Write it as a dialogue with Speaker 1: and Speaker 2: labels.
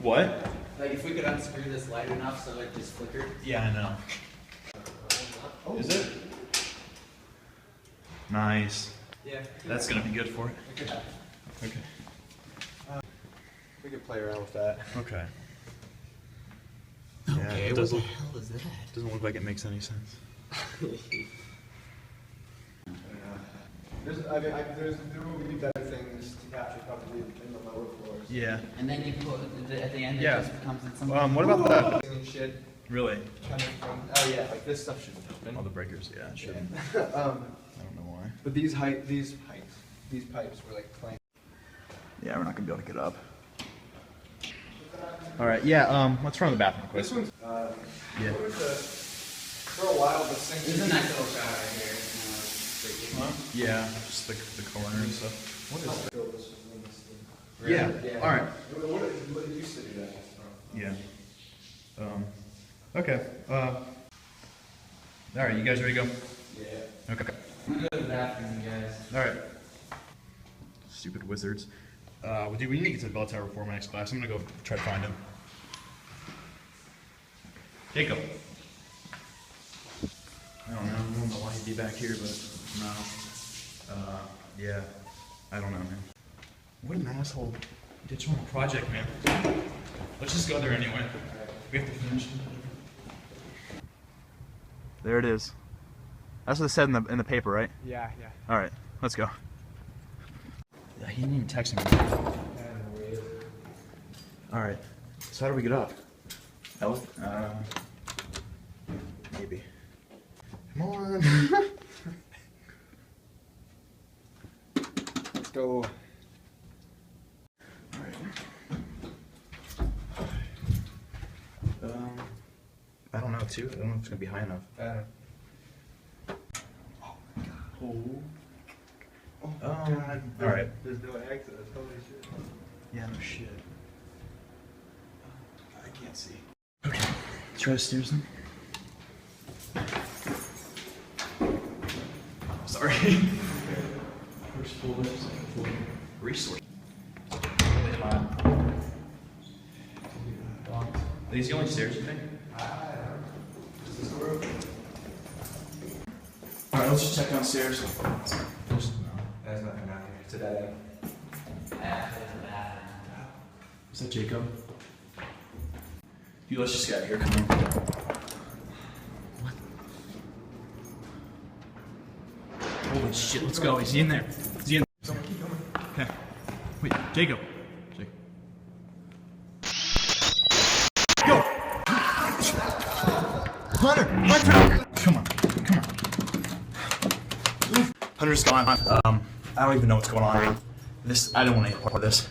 Speaker 1: What?
Speaker 2: Like if we could unscrew this light enough so it just flickered.
Speaker 1: Yeah, I know. Is it? Nice.
Speaker 2: Yeah.
Speaker 1: That's gonna be good for it. Okay.
Speaker 3: We could play around with that.
Speaker 1: Okay.
Speaker 2: Okay,
Speaker 1: Yeah, it
Speaker 2: what
Speaker 1: doesn't,
Speaker 2: the hell is that?
Speaker 1: doesn't look like it makes any sense.
Speaker 3: There will be better things to capture probably in the lower floors.
Speaker 1: Yeah.
Speaker 2: And then you put at the end
Speaker 1: Yeah.
Speaker 2: it just becomes in some.
Speaker 1: What about that?
Speaker 3: Singing shit.
Speaker 1: Really?
Speaker 3: Kind of from, oh yeah, like this stuff shouldn't open.
Speaker 1: All the breakers, yeah, it shouldn't.
Speaker 3: Yeah.
Speaker 1: I don't know why.
Speaker 3: But these pipes were like clamped.
Speaker 1: Yeah, we're not gonna be able to get up. All right, yeah. Let's run to the bathroom quick.
Speaker 3: This one's
Speaker 1: Yeah.
Speaker 3: what was for a while the sink.
Speaker 2: There's a nice little shot right here.
Speaker 1: Yeah, just the corner and stuff. What is that?
Speaker 3: Fill this with this thing.
Speaker 1: Yeah. All right.
Speaker 3: What used to do that?
Speaker 1: Yeah. Okay. All right, you guys ready to go?
Speaker 3: Yeah.
Speaker 1: Okay.
Speaker 2: I'm gonna go to the bathroom, you guys.
Speaker 1: All right. Stupid wizards. We need to get to the bell tower before my next class. I'm gonna go try to find him. Jacob. I don't know why he'd be back here, but no. Yeah. I don't know, man. What an asshole. Ditch on a project, man. Let's just go there anyway. We have to finish. There it is. That's what it said in the paper, right?
Speaker 3: Yeah, yeah.
Speaker 1: All right, let's go. Yeah, he didn't even text me. All right, so how do we get up? Maybe. Come on.
Speaker 3: Let's go.
Speaker 1: All right. I don't know too. I don't know if it's gonna be high enough. All right.
Speaker 3: There's no access. Holy shit.
Speaker 1: Yeah, no shit. I can't see. Okay, let's try the stairs then. Sorry. First floor, second floor. Resource. Really hot. Are these the only stairs, you think? Alright, let's just check downstairs.
Speaker 3: There's nothing down here. It's a dead end.
Speaker 1: Is that Jacob? You, let's just get out of here. Come on. What? Holy shit, let's go. Is he in there? Is he in there? Okay. Wait, Jacob. Go! Hunter! Hunter! Come on. Come on. Hunter's gone. I don't even know what's going on. I don't want any part of this.